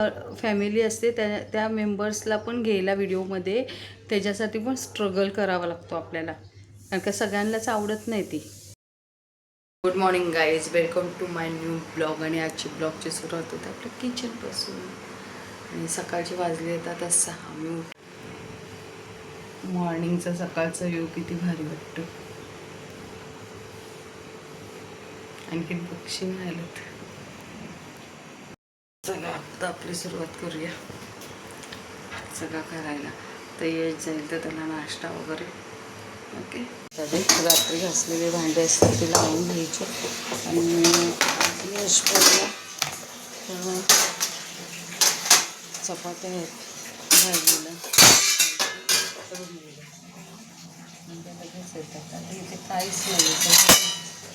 Family असते त्या मेंबर्सला पण घ्यायला व्हिडिओमध्ये, त्याच्यासाठी पण स्ट्रगल करावा लागतो आपल्याला, कारण का सगळ्यांनाच आवडत नाही ती. Good morning guys, welcome to my new blog. आणि आजची ब्लॉगची सुरुवात होते आपल्या किचनपासून. आणि सकाळचे वाजले येतात 6. मी मॉर्निंगचा सकाळचा व्ह्यू किती भारी वाटतो. आणखी पक्षी नाही आलेत. चला आता आपली सुरुवात करूया सगळं करायला. तर येत जाईल तर त्याला नाश्ता वगैरे. ओके, रात्री घासलेले भांडे असतात ते लावून घ्यायचे. आणि यश बोलला तर चपात्या आहेत भाजीला करून दिलं म्हणजे लगेच येतात. आता इथे काहीच नाही तर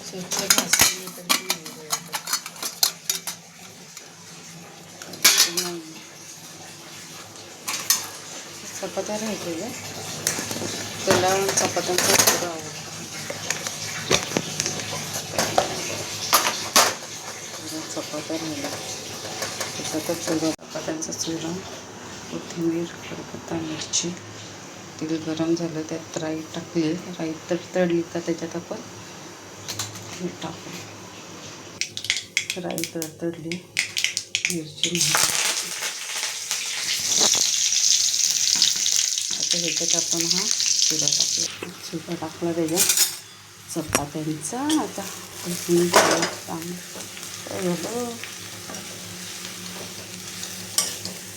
स्वच्छ घासली तर ती चपात्या राहिलेल्या, त्याला चपात्यांचा चुरा आवडतो. चपात्या राहिल्या त्याचा चुरा, चपात्यांचा चुरा, कोथिंबीर, कढीपत्ता, मिरची. तेल गरम झालं, त्यात राई टाकली. राई तर तळली का त्याच्यात आपण हे टाकू. राई तळतळली, मिरची. आता ह्याच्यात आपण हा चुरा टाकला. चुरा टाकला त्याच्यात चपात्यांचा. आता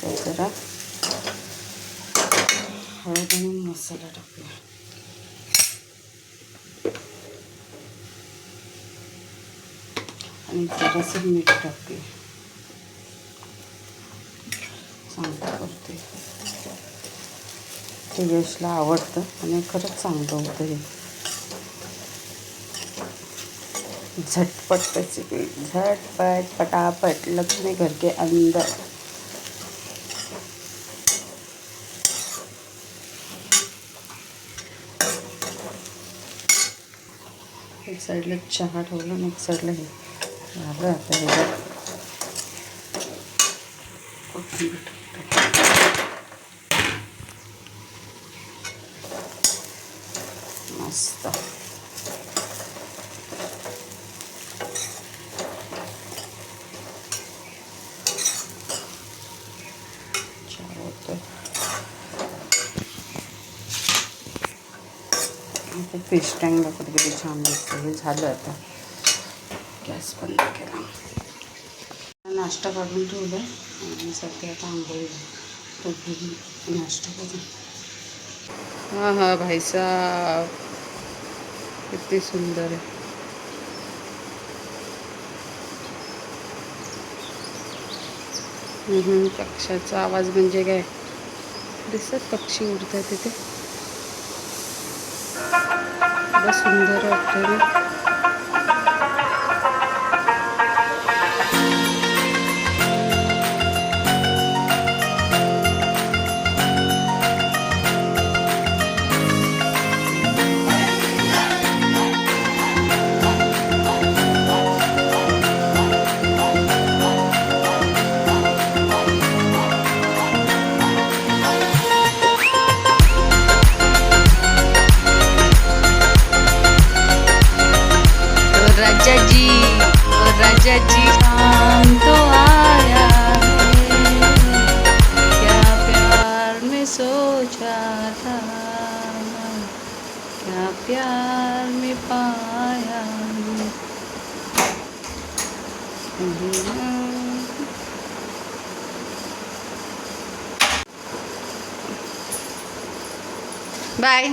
त्यात जरा हळद आणि मसाला टाकला. आणि जरासं मीठ टाकले. चांगलं करते ते, यशला आवडतं आणि खरंच चांगलं होतं हे. झटपट रेसिपी, झटपट पटापट, लगने घर के अंदर. एक साईडला चहा ठेवला आणि एक साईडला हे झालं. आता हे मस्त. फिश टँक दाखवते किती छान दिसतं. हे झालं. आता गॅस बंद केला, नाश्ता काढून ठेवला आणि सध्या आता आंघोळीला नाश्ता करून. हां हां भाई साहब, किती सुंदर आहे. पक्ष्याचा आवाज म्हणजे काय, दिसत पक्षी उडतात तिथे. सुंदर वाटतं. राजा जी शाम तो आया है, क्या प्यार में सोचा था, क्या प्यार में पाया. बाय.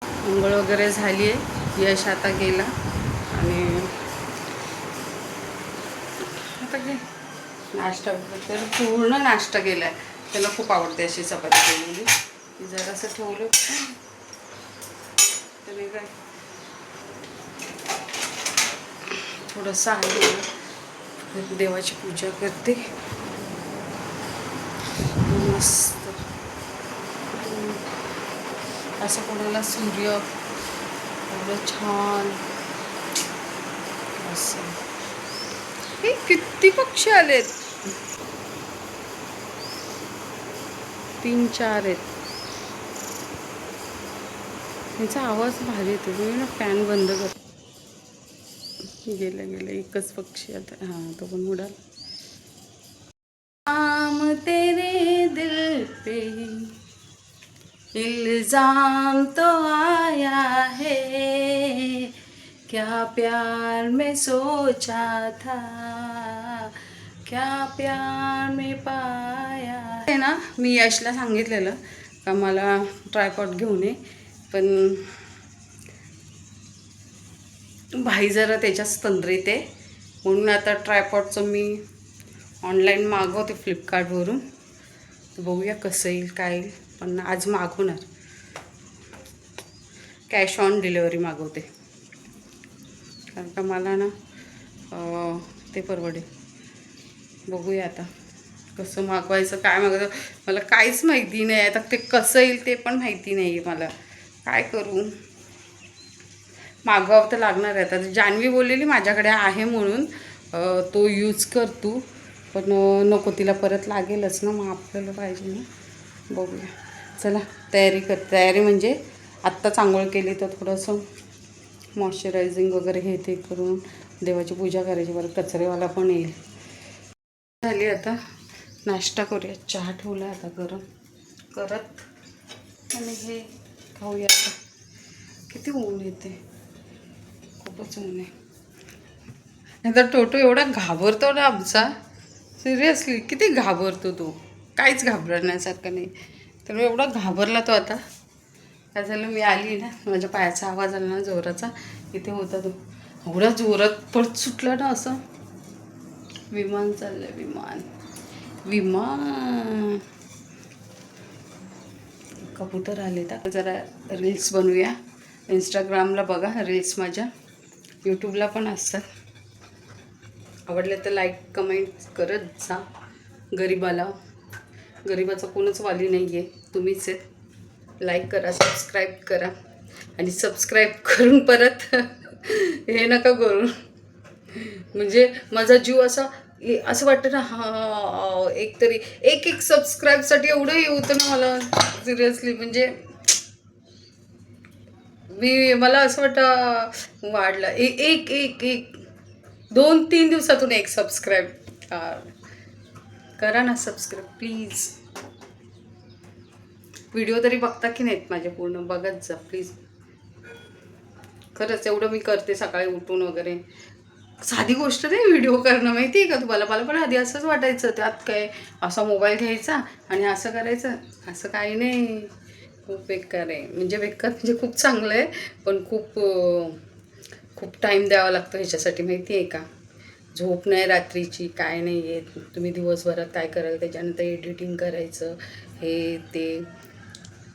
अंघोळ वगैरे झाली आहे. यश आता गेला आणि आता काय नाश्ता तर पूर्ण नाश्ता केला आहे. त्याला खूप आवडते अशी चपाती केलेली. ती जरासं ठेवलं तरी काय थोडंसं आहे. देवाची पूजा करते मस्त. असं कोणाला सूर्य एवढं छान असं. हे किती पक्षी आलेत. तीन चार आहेत. त्यांचा आवाज भारी येतो. तुम्ही ना फॅन बंद कर. गेलं एकच पक्षी आता. हां, तो पण उडाला. नाम तेरे दिल पे इल्जाम तो आया है, क्या प्यार में सोचा था, क्या प्यार में पाया है ना. मी यशला सांगितलेलं का मला ट्रायपॉड घेऊन ये, पण भाई जरा त्याच्याच तंद्रीत आहे. म्हणून आता ट्रायपॉडचं मी ऑनलाईन मागवते फ्लिपकार्टवरून. बघूया कसं येईल काय येईल, पण आज मागवणार. कॅश ऑन डिलेवरी मागवते, कारण का मला ना ते परवडेल. बघूया आता कसं मागवायचं, काय मागवायचं मला काहीच माहिती नाही. आता ते कसं येईल ते पण माहिती नाही आहे मला. काय करू, मागवावं तर लागणार आहे. आता जान्हवी बोललेली माझ्याकडे आहे म्हणून तो यूज कर तू, पण नको, तिला परत लागेलच ना, मग आपल्याला पाहिजे ना. बघूया, चला तयारी म्हणजे आत्ताच आंघोळ केली तर थोडंसं मॉइश्चरायझिंग वगैरे हे ते करून देवाची पूजा करायची. बरं कचरेवाला पण येईल. झाली आता, नाश्ता करूया. चहा ठेवला आता गरम करत, आणि हे खाऊया. आता किती ऊन येते, खूपच ऊन आहे. नाही तर टोटो एवढा घाबरतो ना आमचा, सिरियसली किती घाबरतो तो. काहीच घाबरण्यासारखं नाही, तर एवढा घाबरला तो. आता काय झालं, मी आली ना, माझ्या पायाचा आवाज आला ना जोराचा, इथे होता तो. एवढा जोरात पळत सुटला ना असं. विमान चाललंय, विमान. कबूतर आले तर जरा रील्स बनवूया. इंस्टाग्रामला बघा रील्स, माझ्या यूट्यूबला पण असतात. आवडले तर लाईक कमेंट करत जा. गरीबाचं कोणच वाली नाही आहे, तुम्हीच आहेत. लाईक करा, सबस्क्राईब करा, आणि सबस्क्राईब करून परत हे नका करू. म्हणजे माझा जीव असं वाटतं ना, हा एकतरी एक सबस्क्राईबसाठी एवढं हे होतं ना मला, सिरियसली. म्हणजे मला असं वाटतं वाढला एक 2-3 दिवसातून एक सबस्क्राईब करा ना. Subscribe please. व्हिडिओ तरी बघता की नाहीत माझे, पूर्ण बघत जा प्लीज. खरंच एवढं मी करते सकाळी उठून वगैरे. साधी गोष्ट नाही व्हिडिओ करणं, माहिती आहे का तुम्हाला. मला पण आधी असंच वाटायचं, त्यात काय असा मोबाईल घ्यायचा आणि असं करायचं. असं काही नाही, खूप बेकार आहे. म्हणजे बेकार म्हणजे खूप चांगलं आहे, पण खूप टाईम द्यावा लागतो ह्याच्यासाठी, माहिती आहे का. झोप नाही रात्रीची, काय नाही येत. तुम्ही दिवसभरात काय कराल, त्याच्यानंतर एडिटिंग करायचं, हे ते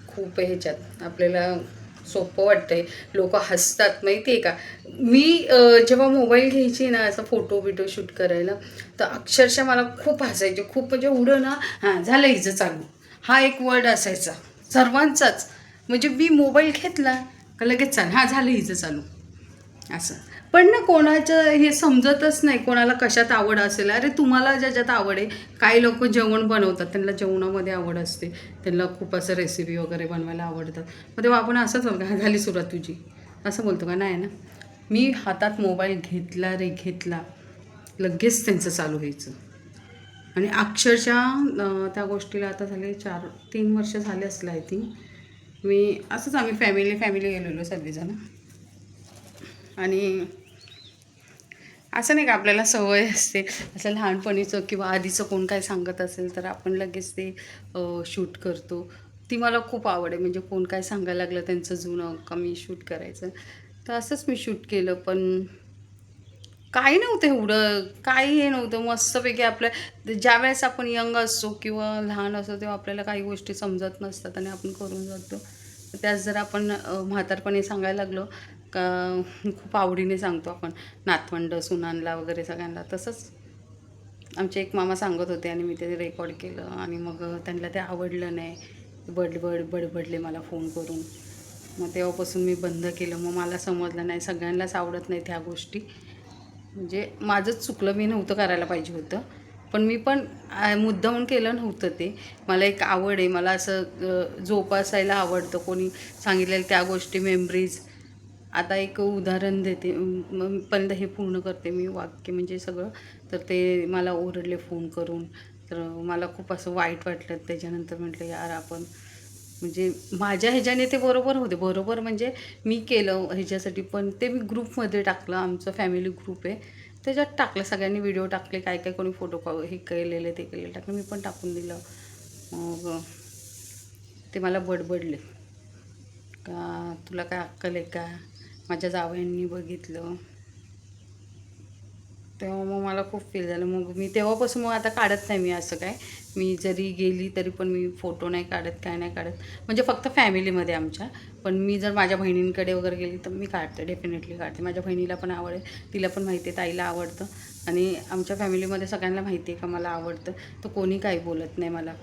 खूप आहे. ह्याच्यात आपल्याला सोपं वाटतंय, लोक हसतात, माहिती आहे का. मी जेव्हा मोबाईल घ्यायची ना, असं फोटो शूट करायला, तर अक्षरशः मला खूप हसायचे. खूप म्हणजे एवढं ना, हां झालं हिचं चालू, हा एक वर्ड असायचा सर्वांचाच. म्हणजे मी मोबाईल घेतला का लगेच हां झालं हिचं चालू असं. पण ना कोणाचं हे समजतच नाही, कोणाला कशात आवड असेल. अरे तुम्हाला ज्याच्यात आवड आहे, काही लोक जेवण बनवतात, त्यांना जेवणामध्ये आवड असते, त्यांना खूप असं रेसिपी वगैरे बनवायला आवडतात. मग तेव्हा आपण असंच बोलतो, झाली सुरुवात तुझी, असं बोलतो का. नाही ना, मी हातात मोबाईल घेतला लगेच त्यांचं चालू व्हायचं. आणि अक्षरशः त्या गोष्टीला आता झाले 3 वर्ष झाले असलं आय थिंक. मी असंच आम्ही फॅमिली गेलेलो सर्वजण. आणि असं नाही का आपल्याला सवय असते असं लहानपणीचं किंवा आधीचं कोण काय सांगत असेल तर आपण लगेच ते शूट करतो. ती मला खूप आवड आहे, म्हणजे कोण काय सांगायला लागलं त्यांचं जुनं कमी शूट करायचं. तर असंच मी शूट केलं, पण काही नव्हतं एवढं, काही हे नव्हतं. मस्तपैकी आपलं ज्यावेळेस आपण यंग असतो किंवा लहान असतो तेव्हा आपल्याला काही गोष्टी समजत नसतात आणि आपण करून जातो. त्याच जर आपण म्हातारपणी सांगायला लागलो का खूप आवडीने सांगतो आपण, नातवंड सुनांना वगैरे सगळ्यांना. तसंच आमचे एक मामा सांगत होते आणि मी ते रेकॉर्ड केलं, आणि मग त्यांना ते आवडलं नाही, बडबडले मला फोन करून. मग तेव्हापासून मी बंद केलं. मग मला समजलं नाही, सगळ्यांनाच आवडत नाही त्या गोष्टी. म्हणजे माझंच चुकलं, मी नव्हतं करायला पाहिजे होतं. पण मी पण मुद्दामून केलं नव्हतं ते. मला एक आवड आहे, मला असं जोपासायला आवडतं. कोणी सांगितलेलं त्या गोष्टी, मेमरीज. आता एक उदाहरण देते, मग पर्यंत हे पूर्ण करते मी वाक्य म्हणजे सगळं. तर ते मला ओरडले फोन करून, तर मला खूप असं वाईट वाटलं. त्याच्यानंतर म्हटलं यार आपण म्हणजे माझ्या ह्याच्याने ते बरोबर होते, बरोबर म्हणजे मी केलं ह्याच्यासाठी, पण ते मी ग्रुपमध्ये टाकलं. आमचं फॅमिली ग्रुप आहे, त्याच्यात टाकलं. सगळ्यांनी व्हिडिओ टाकले, काय काय कोणी फोटो हे केलेले ते केलेले टाकलं, मी पण टाकून दिलं. मग ते मला बडबडले का तुला काय अक्कल आहे का, माझ्या जावयांनी बघितलं. तेव्हा मग मला खूप फील झालं. मग मी तेव्हापासून मग आता काढत नाही मी असं काय. मी जरी गेली तरी पण मी फोटो नाही काढत, काय नाही काढत. म्हणजे फक्त फॅमिलीमध्ये आमच्या. पण मी जर माझ्या बहिणींकडे वगैरे गेली तर मी काढते, डेफिनेटली काढते. माझ्या बहिणीला पण आवड आहे, तिला पण माहिती आहे, ताईला आवडतं. आणि आमच्या फॅमिलीमध्ये सगळ्यांना माहिती आहे का मला आवडतं, तर कोणी काही बोलत नाही मला.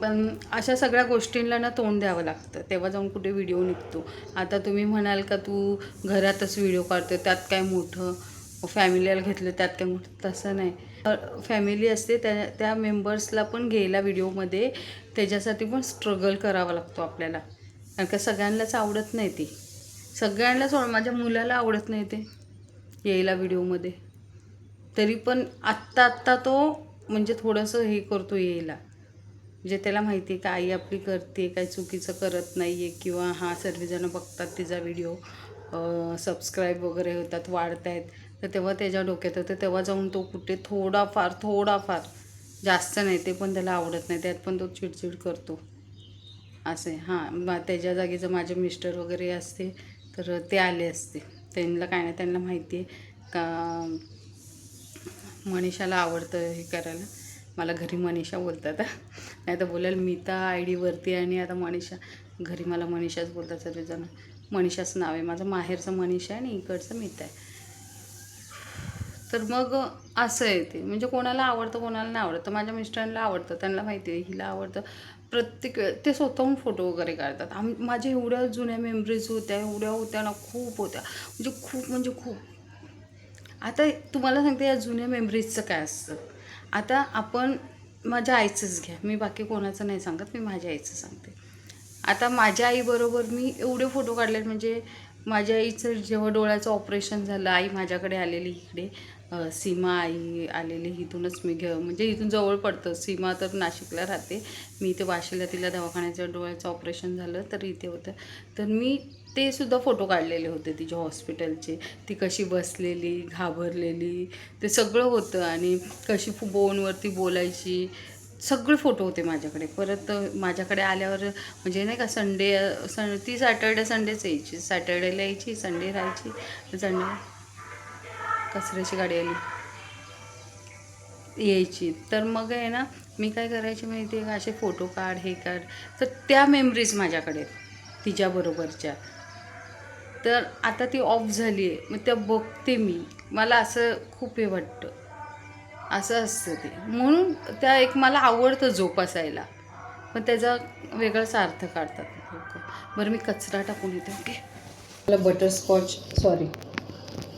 पण अशा सगळ्या गोष्टींना ना तोंड द्यावं लागतं, तेव्हा जाऊन कुठे व्हिडिओ निघतो. आता तुम्ही म्हणाल का तू घरातच व्हिडिओ काढतो, त्यात काय मोठं, फॅमिलीला घेतलं त्यात काय मोठं, तसं नाही. फॅमिली असते त्या मेंबर्सला पण घ्यायला व्हिडिओमध्ये, त्याच्यासाठी पण स्ट्रगल करावा लागतो आपल्याला. कारण का सगळ्यांनाच आवडत नाही ती, सगळ्यांनाच माझ्या मुलाला आवडत नाही ते यायला व्हिडिओमध्ये. तरी पण आत्ता तो म्हणजे थोडंसं हे करतो यायला. म्हणजे त्याला माहिती आहे का आई आपली करते, काही चुकीचं करत नाही आहे, किंवा हां सर्वजणं बघतात तिचा व्हिडिओ, सबस्क्राईब वगैरे होतात, वाढत आहेत. तर तेव्हा त्याच्या डोक्यात होतं, तेव्हा जाऊन तो कुठे थोडाफार जास्त नाही, ते पण त्याला आवडत नाही, त्यात पण तो चिडचिड करतो असे. हां त्याच्या जागी जर माझे मिस्टर वगैरे असते तर ते आले असते. त्यांना काय नाही, त्यांना माहिती आहे का मनीषाला आवडतं हे करायला. मला घरी मनीषा बोलतात, नाही तर बोलाल मीता आय डीवरती, आणि आता मनीषा. घरी मला मनीषाच बोलतात सर्वजण. मनीषाचं नाव आहे माझं, माहेरचं मनीषा आहे आणि इकडचं मीता आहे. तर मग असं आहे ते, म्हणजे कोणाला आवडतं कोणाला नाही आवडतं. माझ्या मिस्टरांना आवडतं, त्यांना माहिती आहे हिला आवडतं. प्रत्येक ते स्वतःहून फोटो वगैरे काढतात. माझ्या एवढ्या जुन्या मेमरीज होत्या, एवढ्या होत्या ना, खूप होत्या, म्हणजे खूप. आता तुम्हाला सांगते या जुन्या मेमरीजचं काय असतं. आता आपण माझ्या आईचंच घ्या, मी बाकी कोणाचं नाही सांगत, मी माझ्या आईचं सांगते. आता माझ्या आईबरोबर मी एवढे फोटो काढले. म्हणजे माझ्या आईचं जेव्हा डोळ्याचं ऑपरेशन झालं, आई माझ्याकडे आलेली इकडे. सीमा आई आलेली, इथूनच मी म्हणजे इथून जवळ पडतं. सीमा तर नाशिकला राहते, मी इथे वाशीला, तिला दवाखान्याचं डोळ्याचं ऑपरेशन झालं तर इथे होतं. तर मी ते सुद्धा फोटो काढलेले होते तिच्या हॉस्पिटलचे. ती कशी बसलेली, घाबरलेली, ते सगळं होतं. आणि कशी फोनवरती बोलायची, सगळे फोटो होते माझ्याकडे. परत माझ्याकडे आल्यावर म्हणजे नाही का ती सॅटर्डे संडेच यायची, सॅटर्डेला यायची, संडे राहायची. संडे कचऱ्याची गाडी आली यायची. तर मग आहे ना, मी काय करायची माहिती आहे का, असे फोटो काढ, हे काढ. तर त्या मेमरीज माझ्याकडे तिच्याबरोबरच्या. तर आता ती ऑफ झाली आहे, मग त्या बघते मी, मला असं खूप हे वाटतं. असं असतं ते, म्हणून त्या एक मला आवडतं जोपासायला. पण त्याचा वेगळाच अर्थ काढतात लोक. बरं मी कचरा टाकून येते. ओके. मला बटरस्कॉच, सॉरी,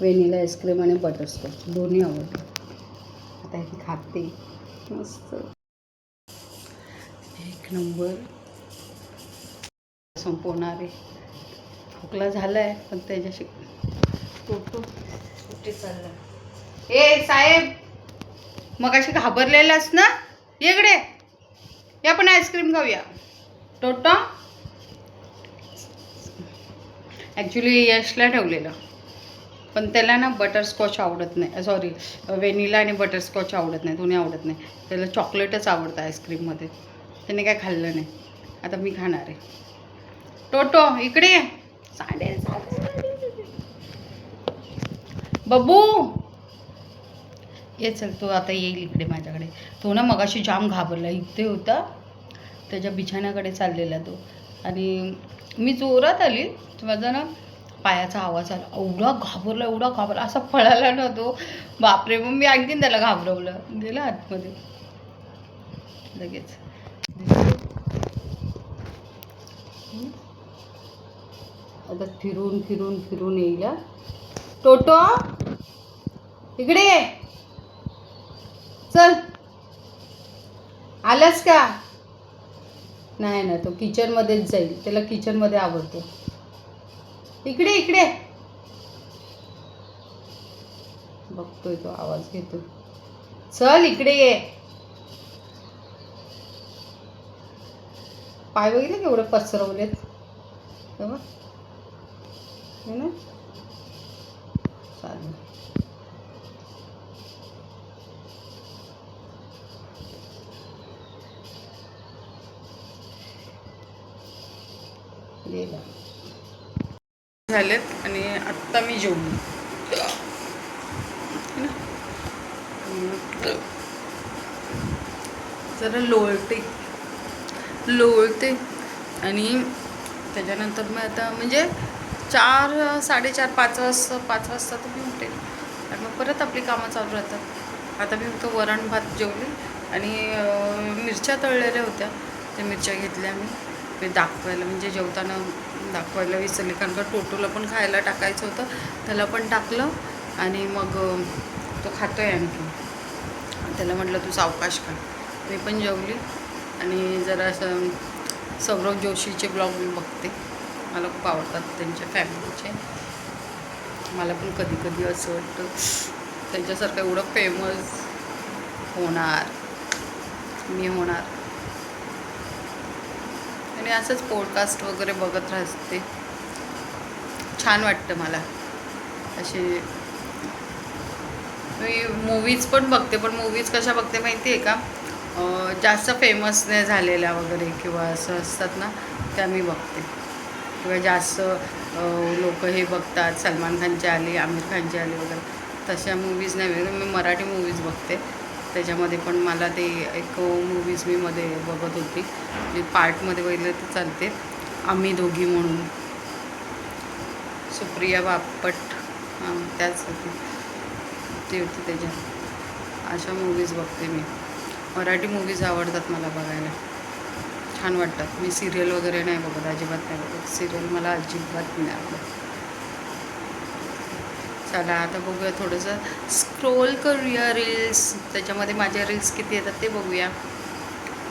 व्हॅनिला आईस्क्रीम आणि बटरस्कॉच दोन्ही आवडतं. आता हे खाते मस्त, एक नंबर. संपवणार आहे, खोकला झाला आहे, पण त्याच्याशी टोटो कुठे चालला. ए साहेब, मग अशी घाबरलेलास ना, इकडे या, पण आईस्क्रीम खाऊया. टोटो ॲक्च्युली यशला ठेवलेलं, पण त्याला ना बटरस्कॉच आवडत नाही, सॉरी व्हॅनिला आणि बटरस्कॉच आवडत नाही, दोन्ही आवडत नाही. त्याला चॉकलेटच आवडतं आईस्क्रीममध्ये, त्याने काय खाल्लं नाही. आता मी खाणार आहे. टोटो इकडे ये. बब्बू ये, चल, तो आता येईल इकडे माझ्याकडे. तो ना मगाशी जाम घाबरला, इथे होता, त्याच्या बिछाण्याकडे चाललेला तो. आणि मी जोरात आली, माझा ना पायाचा आवाज आला, एवढा घाबरला, असा पळाला ना तो, बापरे. मग मी आणखीन त्याला घाबरवलं, गेला आतमध्ये लगेच. आता फिरून येईल. टोटो इकडे ये, चल. आलास का? नाही ना, तो किचनमध्येच जाईल, त्याला किचनमध्ये आवडतो. इकडे इकडे बघतोय तो, आवाज घेतो. चल इकडे ये. पाय बघितले केवढे पसरवलेत तेव्हा ना. चालेल. झालेत आणि आत्ता मी जेवली. जरा लोळते आणि त्याच्यानंतर मग आता म्हणजे 4, 4:30, 5 वाजता तर मी उठेल आणि मग परत आपली कामं चालू राहतात. आता मी फक्त वरण भात जेवली आणि मिरच्या तळलेल्या होत्या, त्या मिरच्या घेतल्या मी दाखवायला, म्हणजे जेवताना दाखवायला विसरले, कारण का टोटोला पण खायला टाकायचं होतं, त्याला पण टाकलं आणि मग तो खातो आहे आणखी. त्याला म्हटलं तू सावकाश खा. मी पण जेवली आणि जरा असं सौरभ जोशीचे ब्लॉग मी बघते, मला खूप आवडतात त्यांच्या फॅमिलीचे. मला पण कधी कधी असं वाटतं त्यांच्यासारखं एवढं फेमस मी होणार आणि असंच पॉडकास्ट वगैरे बघत राहते. छान वाटतं मला. असे मी मूवीज पण बघते, पण मूवीज कशा बघते माहिती आहे का, जास्त फेमस नाही झालेल्या वगैरे किंवा असं असतात ना, त्या मी बघते. किंवा जास्त लोक हे बघतात, सलमान खानचे आले, आमिर खानचे आले वगैरे, तशा मूवीज नाही बघते. मी मराठी मूवीज बघते. त्याच्यामध्ये पण मला ते एक मूवीज मी मध्ये बघत होती, जे पार्टमध्ये बघितलं ते चालते, आम्ही दोघी म्हणून, सुप्रिया बापट त्याच होती, ती होती त्याच्यात. अशा मूवीज बघते मी. मराठी मूवीज आवडतात मला बघायला, छान वाटतात. मी सिरियल वगैरे नाही बघत, अजिबात नाही बघत सिरियल, मला अजिबात नाही आवडत. चला आता बघूया, थोडंसं स्क्रोल करूया रील्स, त्याच्यामध्ये माझे रील्स किती येतात ते बघूया.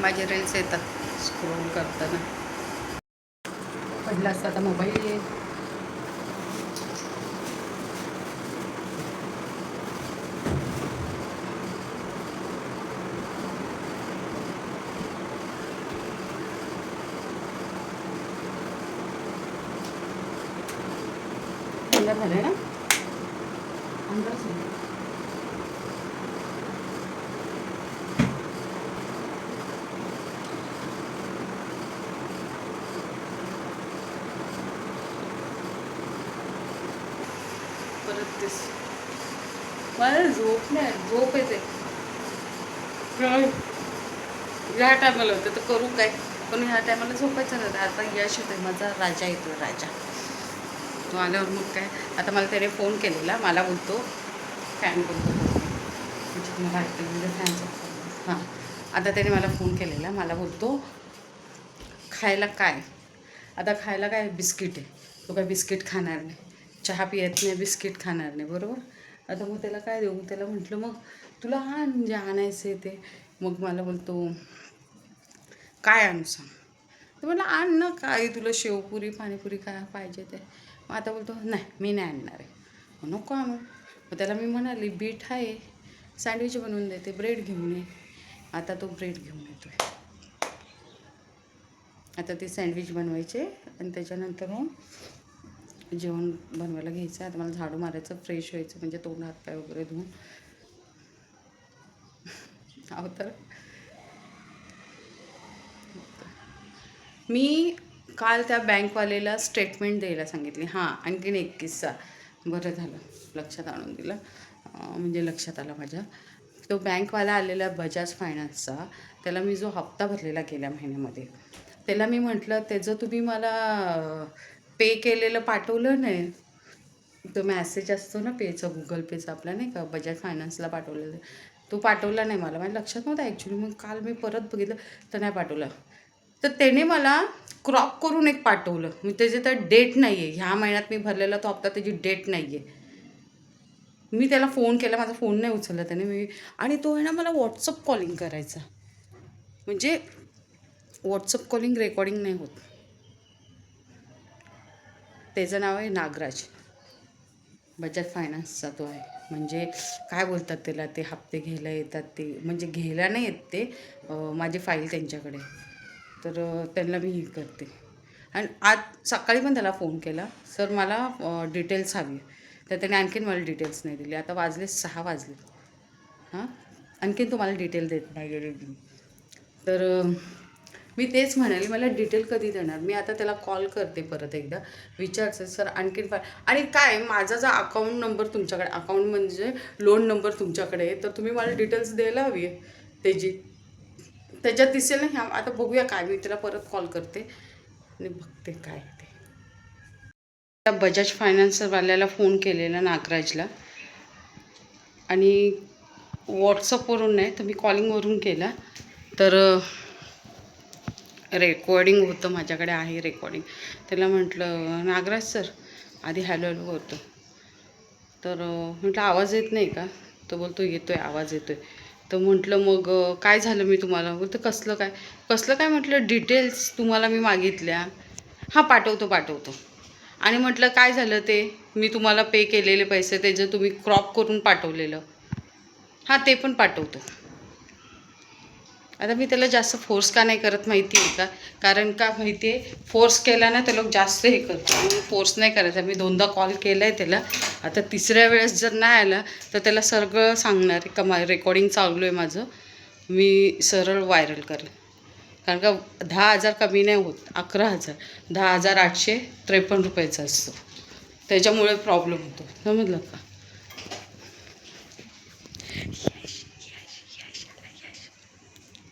माझे रील्स येतात स्क्रोल करताना. पडला असता आता मोबाईल. अंदर झालं ना, अंदर परत तेच मला झोप नाही, झोप येते. ह्या टायमाला होतं तर करू काय, पण ह्या टायमाला झोपायचं नाही. आता यश येतोय, माझा राजा येतोय, राजा. तो आल्यावर मग काय, आता मला त्याने फोन केलेला, मला बोलतो फॅन बोलतो, म्हणजे मला ऐकलं फॅनचा. हां, आता त्याने मला फोन केलेला, मला बोलतो खायला काय. आता खायला काय, बिस्किट आहे. तो काय बिस्किट खाणार नाही, चहा पियत नाही, बिस्किट खाणार नाही, बरोबर. आता मग त्याला काय देऊ. त्याला म्हटलं मग तुला आण जे आणायचं आहे ते. मग मला बोलतो काय आणू सांग. तर मला आण ना, काय तुला शेवपुरी पाणीपुरी काय पाहिजे ते. मग आता बोलतो नाही मी नाही आणणार आहे. मग नको आणू. मग त्याला मी म्हणाली बीट आहे, सँडविच बनवून देते, ब्रेड घेऊन ये. आता तो ब्रेड घेऊन येतो आहे. आता ते सँडविच बनवायचे आणि त्याच्यानंतर मग जेवण बनवायला घ्यायचं. आता मला झाडू मारायचं, फ्रेश व्हायचं, म्हणजे तोंड हातपाय वगैरे धुवून. अहो तर मी काल त्या बँकवालेला स्टेटमेंट द्यायला सांगितली. हां, आणखीन एक किस्सा, बरं झालं लक्षात आणून दिलं, म्हणजे लक्षात आला माझ्या. तो बँकवाला आलेला बजाज फायनान्सचा, त्याला मी जो हप्ता भरलेला गेल्या महिन्यामध्ये, त्याला मी म्हटलं त्याचं तुम्ही मला पे केलेलं पाठवलं नाही. तो मॅसेज असतो ना पेचा, गुगल पेचा आपला नाही का, बजाज फायनान्सला पाठवलेलं, तो पाठवला नाही मला. माझ्या लक्षात नव्हतं ॲक्च्युली. मग काल मी परत बघितलं तर नाही पाठवलं. तर त्याने मला क्रॉप करून एक पाठवलं. मी त्याची तर डेट नाही आहे, ह्या महिन्यात मी भरलेला तो हप्ता, त्याची डेट नाही आहे. मी त्याला फोन केला, माझा फोन नाही उचलला त्याने. आणि तो आहे ना मला व्हॉट्सअप कॉलिंग करायचा. म्हणजे व्हॉट्सअप कॉलिंग रेकॉर्डिंग नाही होत. त्याचं नाव आहे नागराज. बजाज फायनान्सचा तो आहे. म्हणजे काय बोलतात त्याला, ते हप्ते घ्यायला येतात ते, म्हणजे घ्यायला नाही येत ते, माझी फाईल त्यांच्याकडे. तर त्यांना मी हे करते. आणि आज सकाळी पण त्याला फोन केला, सर मला डिटेल्स हवी. तर त्याने आणखीन मला डिटेल्स नाही दिले. आता वाजले 6 वाजले. हां, आणखीन तुम्हाला डिटेल देत नाही गेले. तर मी तेच म्हणाले, मला डिटेल कधी देणार. मी आता त्याला कॉल करते परत एकदा, विचारते सर आणखीन आणि काय माझा जर अकाउंट नंबर तुमच्याकडे, अकाउंट म्हणजे लोन नंबर तुमच्याकडे आहे, तर तुम्ही मला डिटेल्स द्यायला हवी आहे त्याची. त्याच्यात दिसेल ना. ह्या आता बघूया काय, मी त्याला परत कॉल करते आणि बघते काय ते. त्या बजाज फायनान्सवाल्याला फोन केलेला नागराजला, आणि व्हॉट्सअपवरून नाही तर मी कॉलिंगवरून केला. तर रेकॉर्डिंग होतं, माझ्याकडे आहे रेकॉर्डिंग. त्याला म्हटलं नागराज सर, आधी हॅलो हॅलो होतं. तर म्हटलं आवाज येत नाही का? तो बोलतो येतो आहे, आवाज येतो आहे. तर म्हटलं मग काय झालं मी तुम्हाला? बोलतं कसलं काय कसलं काय? म्हटलं डिटेल्स तुम्हाला मी मागितल्या. हां पाठवतो. आणि म्हटलं काय झालं ते, मी तुम्हाला पे केलेले पैसे त्याचं तुम्ही क्रॉप करून पाठवलेलं. हां ते पण पाठवतो. आता मी त्याला जास्त फोर्स का नाही करत माहिती आहे का? कारण का माहिती आहे, फोर्स केला ना तर लोक जास्त हे करतो. फोर्स नाही करायचा. मी 2दा कॉल केला आहे त्याला. आता तिसऱ्या वेळेस जर नाही आला तर त्याला सगळं सांगणार आहे का रेकॉर्डिंग चालू आहे माझं, मी सरळ व्हायरल करेल. कारण का 10,000 कमी नाही होत, 11,000, 10,853 रुपयाचा असतो. त्याच्यामुळे प्रॉब्लेम होतो, समजलं का?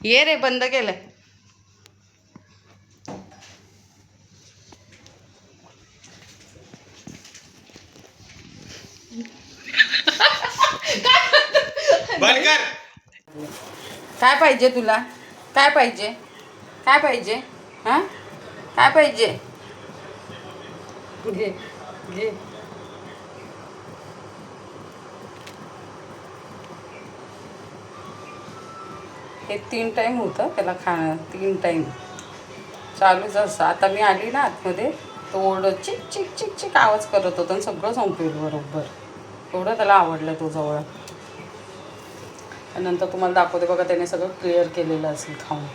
ये रे, बंद केलं. काय पाहिजे तुला? काय पाहिजे? काय पाहिजे? हां, काय पाहिजे? घे घे. हे 3 टाईम होतं त्याला खाणं, 3 टाईम चालूच असतं. आता मी आली ना आतमध्ये, तो ओरडत चिक चिक चिक चिक आवाज करत होता आणि सगळं संपवेल बरोबर. एवढं त्याला आवडलं तो जवळ. आणि नंतर तुम्हाला दाखवते बघा, त्याने सगळं क्लिअर केलेलं असेल खाऊन.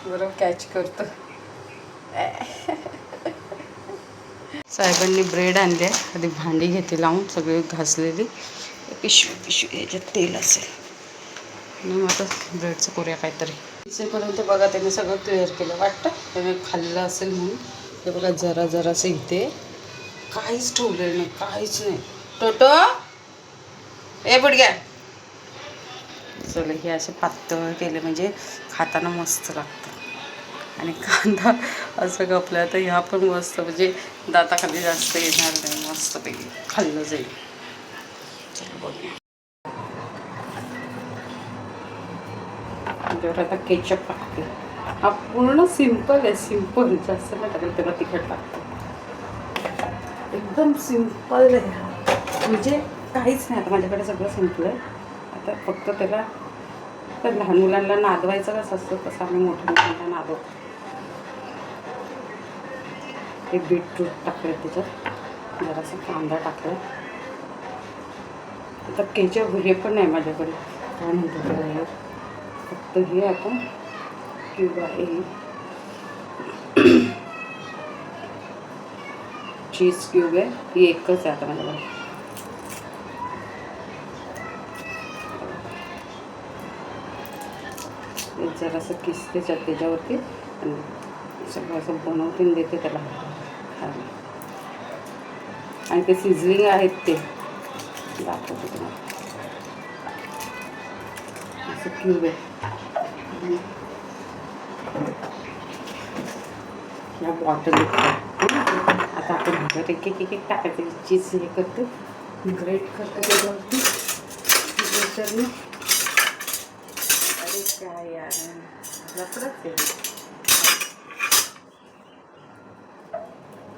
बरोबर कॅच करतं. साहेबांनी ब्रेड आणले, आधी भांडी घेते लावून सगळी घासलेली. पिशवी याच्यात तेल असेल आणि मग आता ब्रेडचं करूया काहीतरी. इथेपर्यंत बघा त्याने सगळं क्लिअर केलं वाटतं, त्याने खाल्लं असेल म्हणून. हे बघा जरासं इथे काहीच ठेवलेलं नाही, काहीच नाही. टोटो ए बुडग्या. चल हे असे पातळ केले म्हणजे खाताना मस्त लागतं. आणि कांदा असं कापला तर ह्या पण मस्त, म्हणजे दाताखाली जास्त येणार नाही, मस्तपैकी खाल्लं जाईल. चला बघूया. त्याच्यावर आता केचप टाकते. हा पूर्ण सिंपल आहे, सिंपल, जास्त नाही टाकलं, त्याला तिखट टाकतं. एकदम सिंपल आहे, म्हणजे काहीच नाही. आता माझ्याकडे सगळं सिंपल आहे. आता फक्त त्याला, तर लहान मुलांना नादवायचं कसं असतं तसं आम्ही मोठ्या मुलांना नादवतो. एक बीटरूट टाकलं त्याच्यात, जरासा कांदा टाकला. आता केचप हे पण नाही माझ्याकडे, काय म्हणतो त्याला, फक्त हे आपण किंवा चीज क्यूब आहे, ही एकच आहे आता माझ्याकडे. जरासं किसते त्याच्यावरती आणि सगळं असं बनवते देते त्याला खायला. आणि ते सिझलिंग आहेत ते दाखवते तुम्हाला. असं क्यूब आहे. या बॉटल आता आपण ह्याच्यात एक एक एक टाकायचं. चीज हे करते, ग्रेट करते त्याच्यावरती. अरे काय यार, लफडच आहे.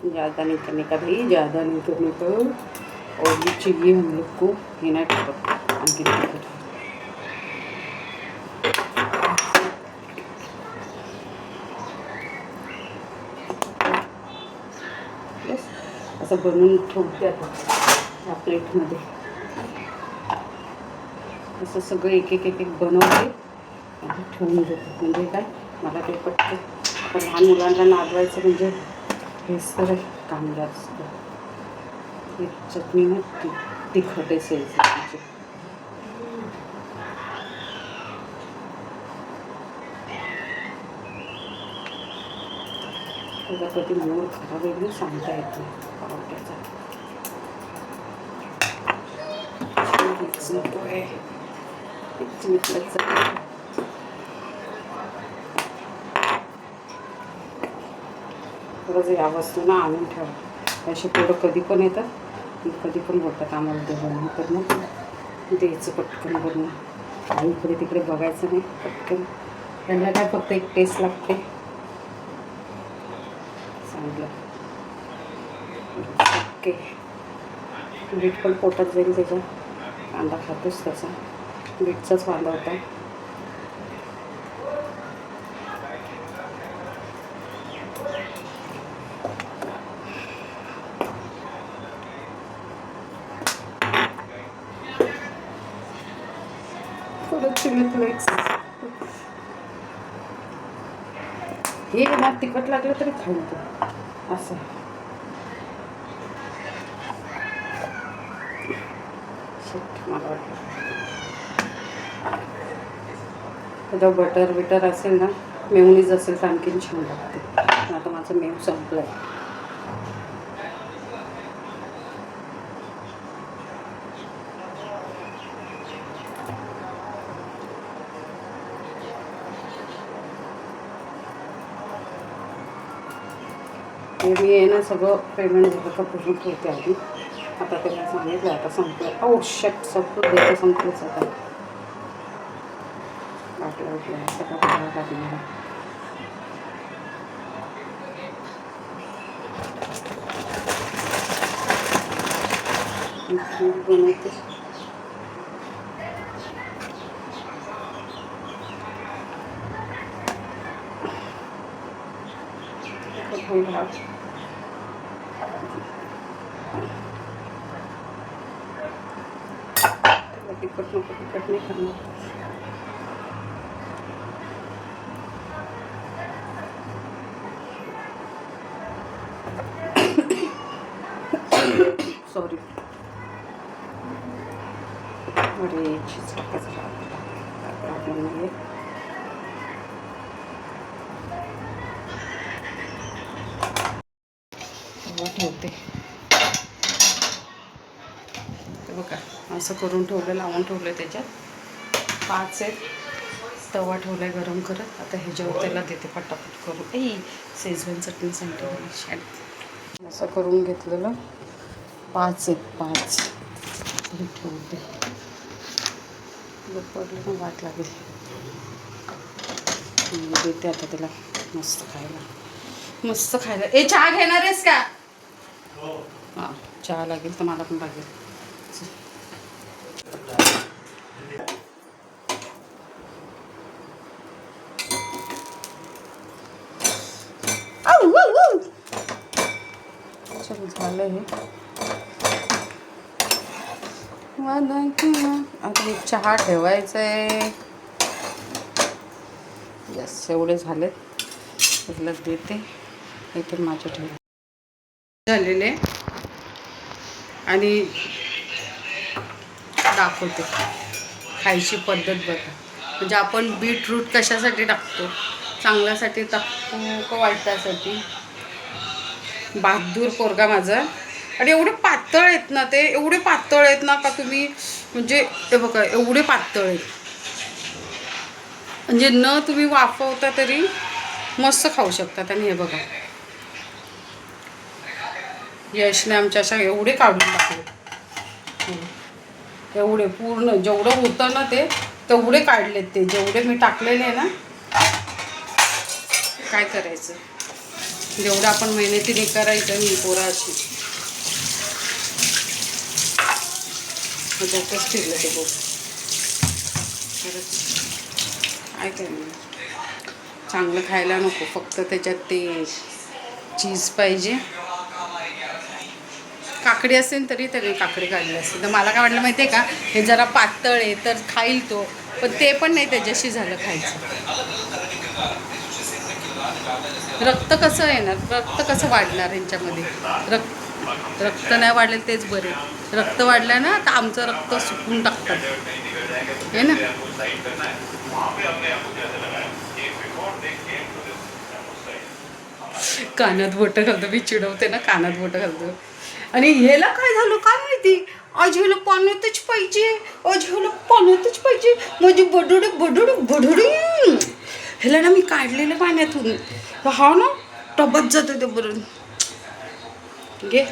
ज़्यादा नहीं करने का भाई, ज़्यादा नहीं करने का. और ये चाहिए हम लोग को, ये ना टाकत आणखी. असं बनवून ठेवते आता या प्लेटमध्ये. असं सगळं एक एक एक एक बनवते आणि ठेवून देते. म्हणजे काय मला ते पटकन, आता लहान मुलांना नादवायचं म्हणजे हेच तर काम जास्त. ही चटणी ना तिखट आहे शेजवानची. त्याचा कधी मूड खराब आहे सांगता येत नाही पावट्याचा. नको आहे खरंच या वस्तू ना आणून ठेवा. असे पोरं कधी पण येतात कधी पण बोलतात आम्हाला ते बनवून, तर मग द्यायचं पटकन बनवून. आणि इकडे तिकडे बघायचं नाही पटकन. त्यांना काय फक्त एक टेस्ट लागते. चांगलं ओके. बीट पण पोटात जाईल त्याच्या. कांदा खातोच त्याचा, बीटचाच वांदा होता. थोडं चिली फ्लेक्स हे ना तिखट लागलं तरी खाऊन तो असं. मला वाटलं त्याच्यावर बटर बिटर असेल ना, मेयोनीज असेल तर आणखीन छान लागते. पण आता माझं मेव संपलं आहे. मी आहे ना सगळं पेमेंट झालं का पूर्ण ठेवते आधी. आता त्याला सांगितलं आता संपलं. ओ शट संपलं द्यायचं, संपलंच आता. वाटलं सगळं करावं लागणार. बनवते तिखट नको, तिखट नाही करणार. सॉरी. अरे चीज टाकायचं प्रॉब्लेम नाही आहे. ठेवते बघा असं करून ठेवलं, लावून ठेवलं. त्याच्यात 5 आहेत. तवा ठेवला आहे गरम करत. आता ह्याच्यावर त्याला देते पटापट करून. शेजवान चटणी सांगते. असं करून घेतलेलं 5 आहेत. 5 ठेवते. पडलं पण वाट लागेल. देते आता त्याला मस्त खायला. चहा घेणार आहेस का? हां चहा लागेल तर मला पण लागेल. चल झालं हे. आता एक चहा ठेवायचा आहे. यस एवढे झालेत. त्याला देते. इथे माझ्या ठेव झालेले आणि दाखवते खायची पद्धत बघा. म्हणजे आपण बीटरूट कशासाठी टाकतो? चांगल्यासाठी टाकतो का वाईटासाठी? बहादूर पोरगा माझा. आणि एवढे पातळ आहेत ना ते, एवढे पातळ आहेत ना का तुम्ही म्हणजे ते बघा एवढे पातळ आहेत. म्हणजे न तुम्ही वाफवता तरी मस्त खाऊ शकतात. आणि हे बघा यशने आमच्या अशा एवढे काढून टाकले. एवढे पूर्ण जेवढं होतं ना ते तेवढे काढलेत. ते जेवढे मी टाकलेले आहे ना, काय करायचं, जेवढं आपण मेहनतीने करायचं. मी पोराची त्यातच फिरलं ते बघ. खरंच काय नाही, चांगलं खायला नको, फक्त त्याच्यात ते चीज पाहिजे. काकडी असेल तरी त्याने काकडी काढली असते. तर मला काय वाटलं माहिती आहे का, हे जरा पातळ आहे तर खाईल तो, पण ते पण नाही त्याच्याशी झालं खायचं. रक्त कसं येणार, रक्त कसं वाढणार ह्यांच्यामध्ये? रक्त नाही वाढलेलं तेच बरे. रक्त वाढलं ना तर आमचं रक्त सुकून टाकतात हे ना. कानात बोटं घालतो मी, चिडवते ना, कानात बोटं घालतो. आणि ह्याला काय झालं काय माहिती, आज ह्याला पाण्यातच पाहिजे, आज ह्याला पाण्यातच पाहिजे, माझी बडुडी बडुडी बडुडी. ह्याला ना मी काढलेलं पाण्यातून, हा ना टबत जातो ते बरोबर. घे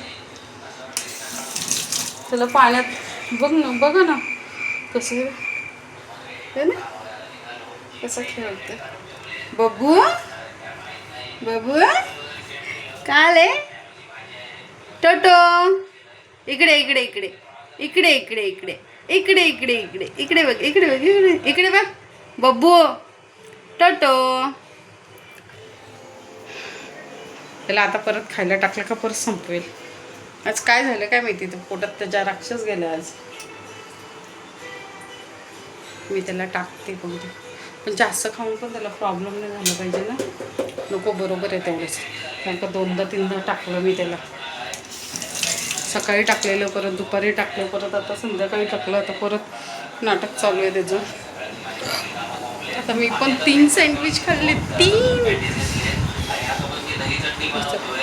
त्याला पाण्यात बघ ना, बघा ना कसं आहे ना, कसं खेळतं. बबू बबू काल आहे टोटो, इकडे इकडे इकडे इकडे इकडे इकडे इकडे इकडे इकडे इकडे बघ, इकडे बघ, इकडे इकडे बघ बब्बू टोटो. त्याला आता परत खायला टाकलं का परत संपवेल. आज काय झालं काय माहिती, तर पोटात त्याच्या राक्षस गेला आज. मी त्याला टाकते बघते, पण जास्त खाऊन पण त्याला प्रॉब्लेम नाही झाला पाहिजे ना. नको, बरोबर आहे तेवढंच, कारण का 2दा-3दा टाकलं मी त्याला. सकाळी टाकलेलं, परत दुपारी टाकलं, परत आता संध्याकाळी टाकलं, आता परत नाटक चालू आहे त्याचं. आता मी पण 3 सँडविच खाल्ले, 3.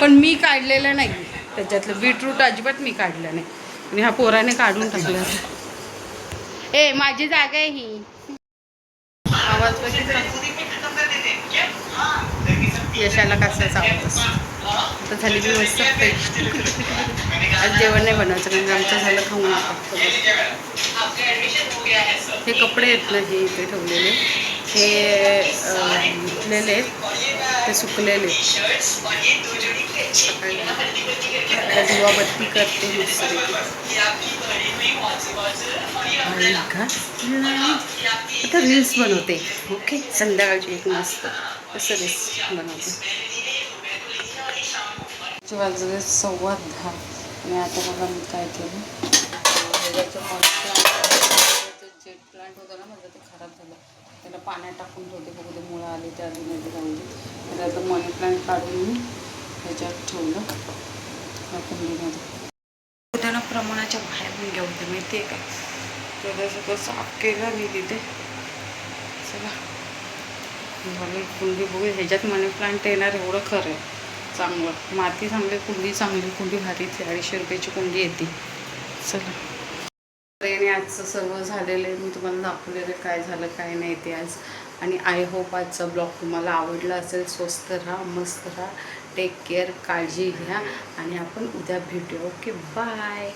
पण मी काढलेलं नाही त्याच्यातलं बीटरूट, अजिबात मी काढलं नाही. आणि हा पोराने काढून टाकलं. ए माझी जागा आहे ही. आवाज बघितला, यशाला कसाच आवाज. आता झाली मी मस्त फ्रेश. आज जेवण नाही बनवायचं म्हणजे आमचं झालं खाऊन. हे कपडे आहेत ना, हे इथे ठेवलेले, हे धुतलेले आहेत, ते सुकलेले. सकाळी दिवाबत्ती करते मस्तपैकी. आता रील्स बनवते. ओके, संध्याकाळची एक मस्त असं रील्स बनवते. वाजले 10:15 आणि आता बघा मी काय केलं. जेट प्लांट होतं ना माझं, ते खराब झालं. त्याला पाण्यात टाकून ठेवते, बघू ते मुळं आले त्या आधी राहून दे. तर आता मनी प्लांट काढून मी ह्याच्यात ठेवलं कुंडीमध्ये. त्यांना प्रमाणाच्या बाहेर मी घेऊन ते माहिती आहे का. तर सगळं साफ केलं मी तिथे सगळं. मला कुंडी बघू, ह्याच्यात मनी प्लांट येणार एवढं खरं आहे. चांगलं माती चांगली, कुंडी चांगली, कुंडी भारी. 250 रुपयाची कुंडी येते. चला, आणि आजचं सर्व झालेलं आहे, मी तुम्हाला दाखवलेलं काय झालं काय नाही ते आज. आणि आय होप आजचा ब्लॉग तुम्हाला आवडला असेल. स्वस्त राहा, मस्त राहा, टेक केअर, काळजी घ्या आणि आपण उद्या भेटूया. Okay, bye.